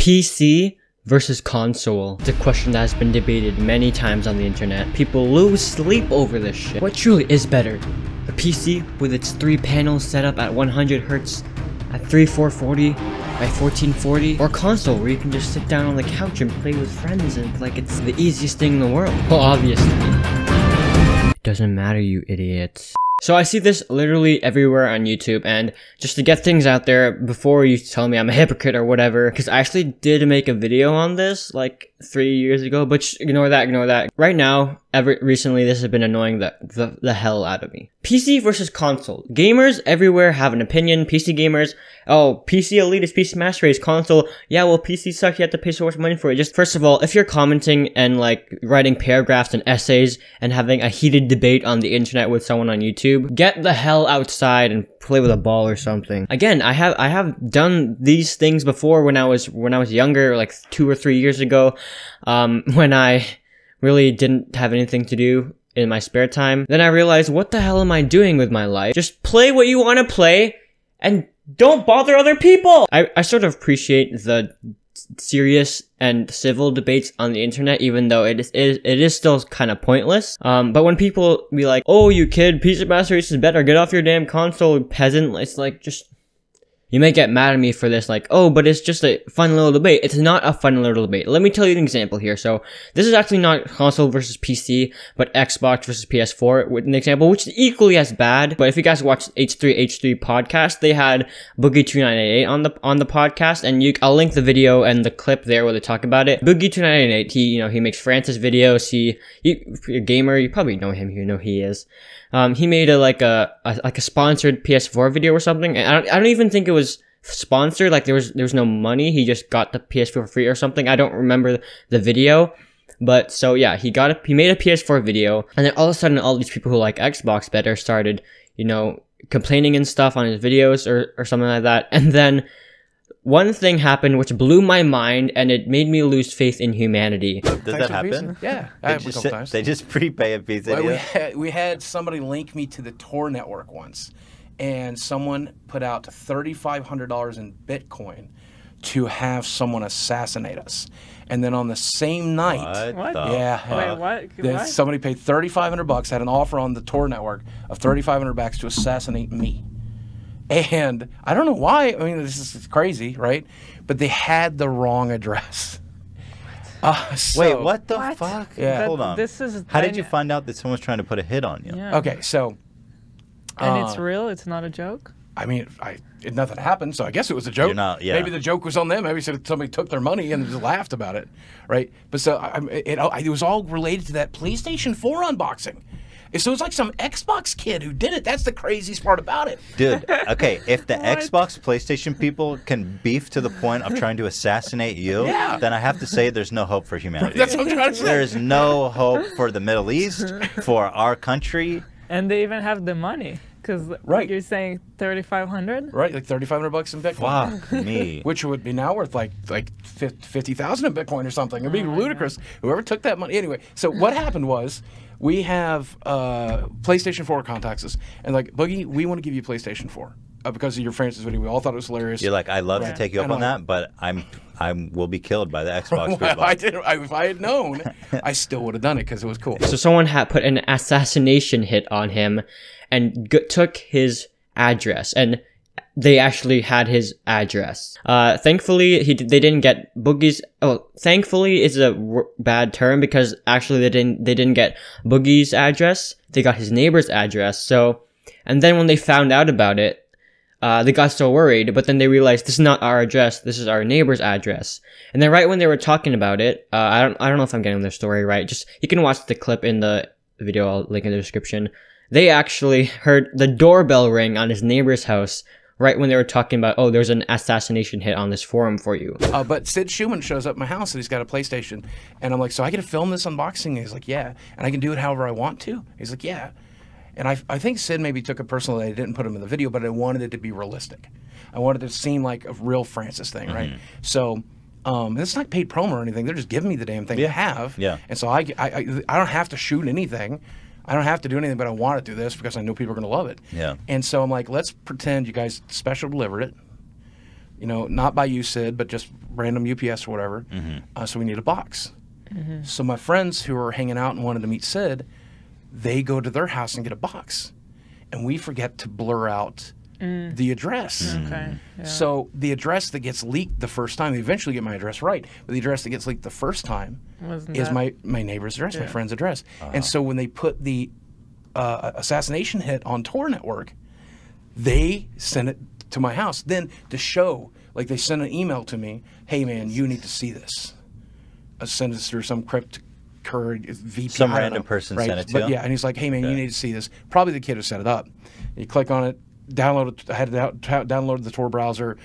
PC versus console. It's a question that has been debated many times on the internet. People lose sleep over this shit. What truly is better? A PC with its 3 panels set up at 100 Hz at 3440 by 1440, or console where you can just sit down on the couch and play with friends and like it's the easiest thing in the world? Well, obviously. It doesn't matter, you idiots. So I see this literally everywhere on YouTube, and just to get things out there before you tell me I'm a hypocrite or whatever, because I actually did make a video on this like 3 years ago, but just ignore that. Right now, recently this has been annoying the hell out of me. PC versus console. Gamers everywhere have an opinion. PC gamers, oh, PC elite is PC master race. Console, yeah, well, PC sucks, you have to pay so much money for it. Just, first of all, if you're commenting and like writing paragraphs and essays and having a heated debate on the internet with someone on YouTube, get the hell outside and play with a ball or something. Again, I have done these things before when I was younger, like 2 or 3 years ago, when I really didn't have anything to do in my spare time. Then I realized, what the hell am I doing with my life? Just play what you want to play and don't bother other people. I sort of appreciate the serious and civil debates on the internet, even though it is still kind of pointless. But when people be like, oh, you kid, PC Master Race is better, get off your damn console, peasant, it's like, just, you may get mad at me for this, like, oh, but it's just a fun little debate. It's not a fun little debate. Let me tell you an example here. So, this is actually not console versus PC, but Xbox versus PS4 with an example, which is equally as bad. But if you guys watch H3 podcast, they had Boogie2988 on the podcast, and I'll link the video and the clip there where they talk about it. Boogie2988, he makes Francis videos. If you're a gamer, you probably know him. You know who he is. He made a sponsored PS4 video or something. And I don't even think it was sponsored. Like there was no money. He just got the PS4 for free or something. I don't remember the video. But so yeah, he made a PS4 video, and then all of a sudden all these people who like Xbox better started, complaining and stuff on his videos or something like that. And then one thing happened which blew my mind, and it made me lose faith in humanity. Does that happen? Yeah. They just prepay a pizza. Well, we had somebody link me to the Tor network once, and someone put out $3,500 in Bitcoin to have someone assassinate us. And then on the same night, Wait, somebody paid $3,500, had an offer on the Tor network of $3,500 to assassinate me. And I don't know why. I mean, this is crazy, right? But they had the wrong address. Wait, what the fuck? Yeah. Hold on. How did you find out that someone's trying to put a hit on you? Yeah. Okay, so... and it's real? It's not a joke? I mean, nothing happened, so I guess it was a joke. Maybe the joke was on them. Maybe somebody took their money and just laughed about it, right? But so it was all related to that PlayStation 4 unboxing. So it was like some Xbox kid who did it. That's the craziest part about it. Dude, okay, if the Xbox, PlayStation people can beef to the point of trying to assassinate you, then I have to say there's no hope for humanity. That's what I'm trying to say. There is no hope for the Middle East, for our country. And they even have the money. Because you're saying 3,500? Right, like $3,500 in Bitcoin. Fuck me. Which would be now worth like 50,000 in Bitcoin or something. It'd be ludicrous. Whoever took that money. Anyway, so what happened was we have PlayStation 4 contacts us. And like, Boogie, we want to give you PlayStation 4 because of your Francis video. We all thought it was hilarious. You're like, I'd love to take you up on that, but I will be killed by the Xbox people. If I had known, I still would have done it because it was cool. So someone had put an assassination hit on him and took his address, and they actually had his address. Thankfully, they didn't get Boogie's. Oh, thankfully is a bad term because actually they didn't get Boogie's address. They got his neighbor's address. So, and then when they found out about it, they got so worried. But then they realized this is not our address. This is our neighbor's address. And then right when they were talking about it, I don't know if I'm getting their story right. Just you can watch the clip in the video. I'll link in the description. They actually heard the doorbell ring on his neighbor's house right when they were talking about, oh, there's an assassination hit on this forum for you. But Sid Schumann shows up at my house and he's got a PlayStation. And I'm like, so I get to film this unboxing? And he's like, yeah. And I can do it however I want to? He's like, yeah. And I think Sid maybe took it personally. I didn't put him in the video, but I wanted it to be realistic. I wanted it to seem like a real Francis thing, right? So... it's not paid promo or anything. They're just giving me the damn thing to have. Yeah. And so I don't have to shoot anything. I don't have to do anything, but I want to do this because I know people are going to love it. Yeah. And so I'm like, let's pretend you guys special delivered it. you know, not by you, Sid, but just random UPS or whatever. So we need a box. So my friends who were hanging out and wanted to meet Sid, they go to their house and get a box. And we forget to blur out the address. Okay. Yeah. So the address that gets leaked the first time, they eventually get my address right, but the address that gets leaked the first time is my neighbor's address, my friend's address. And so when they put the assassination hit on Tor Network, they sent it to my house. Then to show, like they sent an email to me, hey man, you need to see this. I sent this through some VP. Some random person sent it to But him? yeah, and he's like, hey man, you need to see this. Probably the kid who set it up. You click on it, download it. I had to download the Tor browser,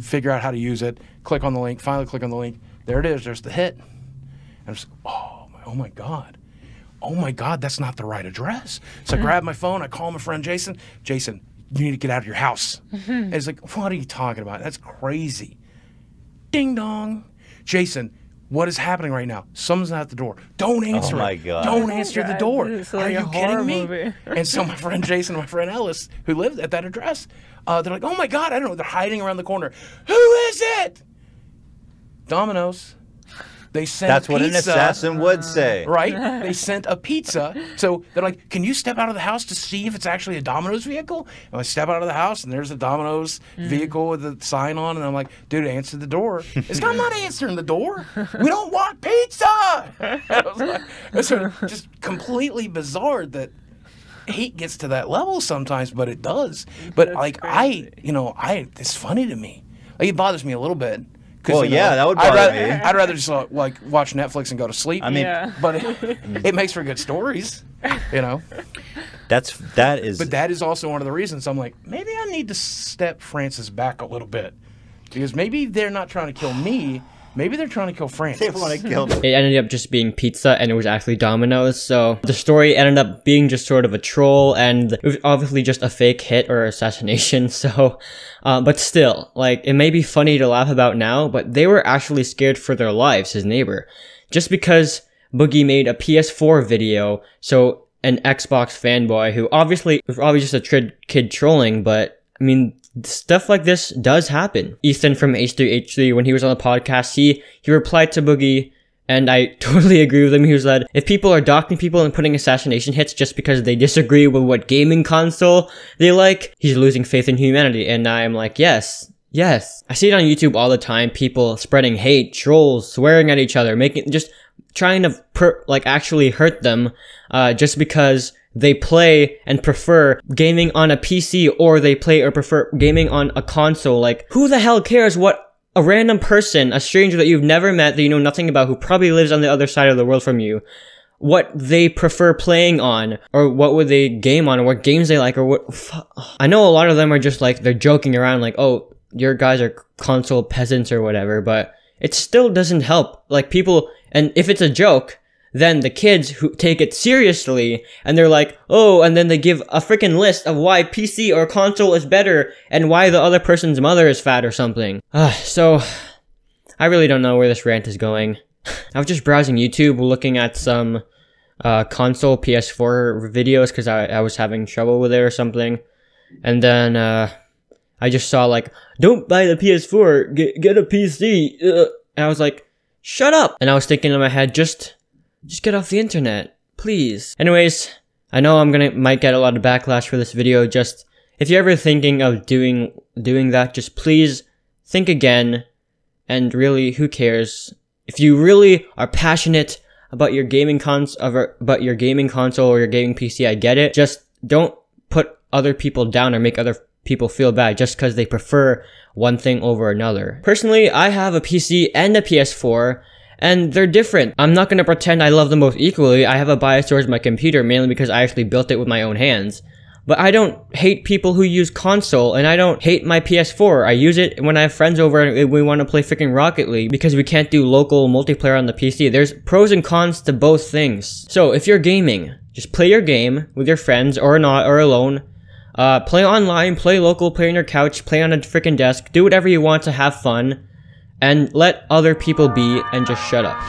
figure out how to use it, click on the link, finally click on the link. There it is, there's the hit. And I was like, oh my God. Oh my God, that's not the right address. So I grab my phone, I call my friend Jason. Jason, you need to get out of your house. And he's like, what are you talking about? That's crazy. Ding dong. Jason, what is happening right now? Someone's at the door. Don't answer it. Oh my God. Don't answer the door. It's Are like a you kidding horror me? movie. And so my friend Jason and my friend Ellis, who lived at that address, they're like, oh my God, I don't know. They're hiding around the corner. Who is it? Domino's. They sent That's what an pizza. assassin would say. Right? They sent a pizza. So they're like, can you step out of the house to see if it's actually a Domino's vehicle? And I step out of the house, and there's a Domino's vehicle with the sign on. And I'm like, dude, answer the door. It's like, I'm not answering the door. We don't want pizza. And I was like, it's just completely bizarre that hate gets to that level sometimes, but it does. But That's like, crazy. it's funny to me. Like, it bothers me a little bit. Well, yeah, that would bother me. I'd rather just like watch Netflix and go to sleep. I mean, But it makes for good stories, you know. that is. But that is also one of the reasons I'm like, maybe I need to step Francis back a little bit, because maybe they're not trying to kill me. Maybe they're trying to kill Francis. They want to kill me. It ended up just being pizza and it was actually Domino's, so the story ended up being just sort of a troll and it was obviously just a fake hit or assassination, so but still, like, it may be funny to laugh about now, but they were actually scared for their lives, his neighbor. Just because Boogie made a PS4 video, so an Xbox fanboy who obviously was probably just a kid trolling, but I mean, stuff like this does happen. Ethan from H3H3, when he was on the podcast, he replied to Boogie, and I totally agree with him. He was like, if people are docking people and putting assassination hits just because they disagree with what gaming console they like, he's losing faith in humanity. And I'm like, yes. I see it on YouTube all the time, people spreading hate, trolls, swearing at each other, just trying to actually hurt them, just because they play and prefer gaming on a PC or they play or prefer gaming on a console. Like, who the hell cares what a random person, a stranger that you've never met, that you know nothing about, who probably lives on the other side of the world from you, what they prefer playing on, or what would they game on, or what games they like, or what. I know a lot of them are just like, they're joking around like, oh, your guys are console peasants or whatever, but it still doesn't help. Like, people, and if it's a joke, then the kids who take it seriously, and they're like, oh, and then they give a freaking list of why PC or console is better, and why the other person's mother is fat or something. So, I really don't know where this rant is going. I was just browsing YouTube, looking at some console PS4 videos, because I was having trouble with it or something, and then I just saw like, don't buy the PS4, get a PC, and I was like, shut up! And I was thinking in my head, just get off the internet, please. Anyways, I know might get a lot of backlash for this video. Just, if you're ever thinking of doing that, just please think again, and really, who cares? If you really are passionate about your gaming console or your gaming PC, I get it. Just don't put other people down or make other people feel bad just because they prefer one thing over another. Personally, I have a PC and a PS4, and they're different. I'm not gonna pretend I love them both equally. I have a bias towards my computer, mainly because I actually built it with my own hands. But I don't hate people who use console, and I don't hate my PS4. I use it when I have friends over and we want to play freaking Rocket League, because we can't do local multiplayer on the PC. There's pros and cons to both things. So if you're gaming, just play your game with your friends or not, or alone. Play online, play local, play on your couch, play on a freaking desk, do whatever you want to have fun, and let other people be and just shut up.